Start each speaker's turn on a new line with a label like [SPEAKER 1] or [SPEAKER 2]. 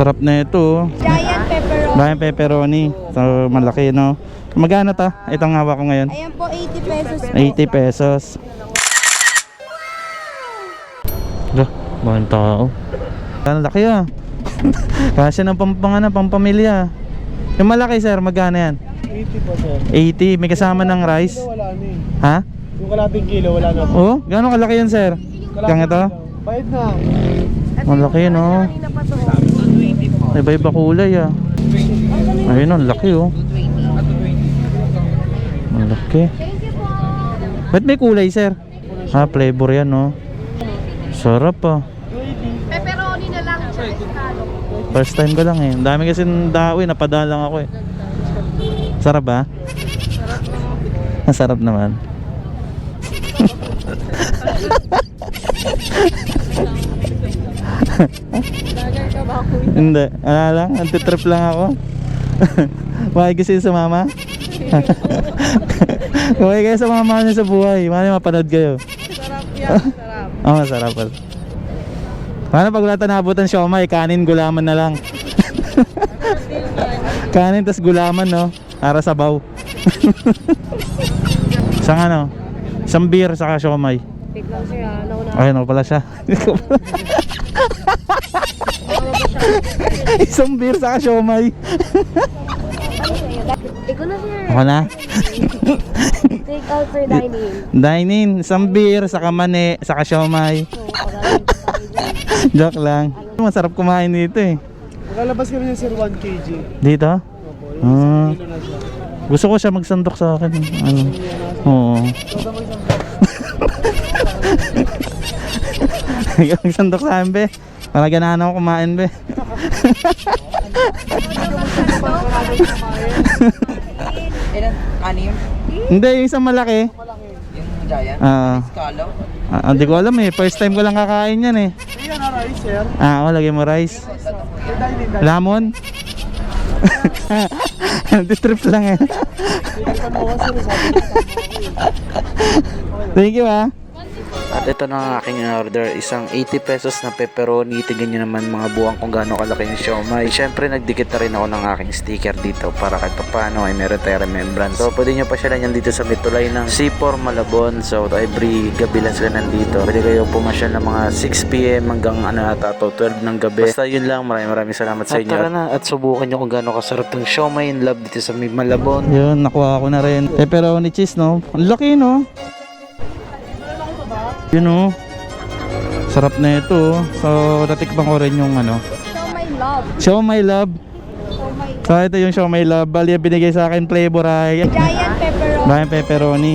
[SPEAKER 1] Sarap na ito.
[SPEAKER 2] Giant pepperoni.
[SPEAKER 1] Giant pepperoni. So malaki, no? Magkano ta? Itong hawak ko ngayon.
[SPEAKER 2] Ayan po, 80 pesos po.
[SPEAKER 1] 80 pesos. Bakit tao? Ang laki ah. Kasi ng pampamilya. Yung malaki sir, magkano yan?
[SPEAKER 3] 80 po sir.
[SPEAKER 1] 80, may kasama ng rice.
[SPEAKER 3] Wala na eh.
[SPEAKER 1] Ha?
[SPEAKER 3] Yung kalating kilo wala na po.
[SPEAKER 1] Oh, gano'ng kalaki yan sir? Kang ito?
[SPEAKER 3] Bayad na.
[SPEAKER 1] Malaki no. Iba-iba kulay ah. Ayun ang laki oh. Malaki. Ba't may kulay sir? Ha, flavor yan no. Sarap ah.
[SPEAKER 2] Pepperoni na lang.
[SPEAKER 1] First time ko lang eh. Ang dami kasi dawi, napadaan lang ako eh. Sarap ba? Sarap naman. Hindi, wala lang, antitrip lang ako. Bakit kasi sa mama? Bakit kayo sa mama niyo sa buhay? Bakit mapanood kayo?
[SPEAKER 2] Sarap yan, sarap.
[SPEAKER 1] Oo, masarap pa. Paano pag wala tayo nabutan siomay, kanin, gulaman na lang. Kanin tas gulaman no, para sabaw. Isang ano, isang beer saka siomay.
[SPEAKER 2] Biglang siya, nauna.
[SPEAKER 1] Ayun ako pala siya. Isang beer saka siomay.
[SPEAKER 2] Ikaw na sir.
[SPEAKER 1] Ako na.
[SPEAKER 2] Take out sir, dining.
[SPEAKER 1] Dine-in, isang beer saka mani, saka siomay. Joke lang. Masarap kumain dito eh.
[SPEAKER 3] Makalabas kami ng sir 1 kg.
[SPEAKER 1] Dito?
[SPEAKER 3] Opo, yung isang kilo na siya.
[SPEAKER 1] Gusto ko siya magsandok sa akin. Ano? Oo.
[SPEAKER 3] Soda mo isang
[SPEAKER 1] Magsandok sa akin, be. Para ganahan ako kumain, be.
[SPEAKER 4] Ilan? Anim?
[SPEAKER 1] Hindi, yung isang malaki.
[SPEAKER 4] Yung giant?
[SPEAKER 1] Ah,
[SPEAKER 4] Scalo?
[SPEAKER 1] hindi ko alam eh. First time ko lang kakain yan eh.
[SPEAKER 3] Ayan na rice sir.
[SPEAKER 1] Lagyan mo rice.
[SPEAKER 3] Dining.
[SPEAKER 1] Lamon. Anti-trip lang eh.
[SPEAKER 3] Tingnan mo kasi sabi ko.
[SPEAKER 1] Thank you ah.
[SPEAKER 5] At ito na ang aking order, isang 80 pesos na pepperoni. Tignan nyo naman mga buwang kung gaano kalaki yung siomay. Siyempre nagdikit na rin ako ng aking sticker dito para kahit paano ay meron tayo remembrance. So pwede nyo pa sila yan dito sa Mitulay ng C4 Malabon. So every gabi lang sila nandito. Pwede kayo pumasyal ng mga 6 PM hanggang 12 ng gabi. Basta yun lang, maraming salamat sa inyo. At tara na at subukan nyo kung gaano kasarap yung siomay in love dito sa Malabon.
[SPEAKER 1] Yun, nakuha ko na rin. Pepperoni cheese no. Ang laki no. Yun oh. Sarap na ito oh. So natikman ko rin yung ano,
[SPEAKER 2] So my love.
[SPEAKER 1] Show My Love.
[SPEAKER 2] So my
[SPEAKER 1] So ito yung Show My Love. Bali binigay sa akin flavor ay
[SPEAKER 2] giant pepperoni.
[SPEAKER 1] Giant pepperoni.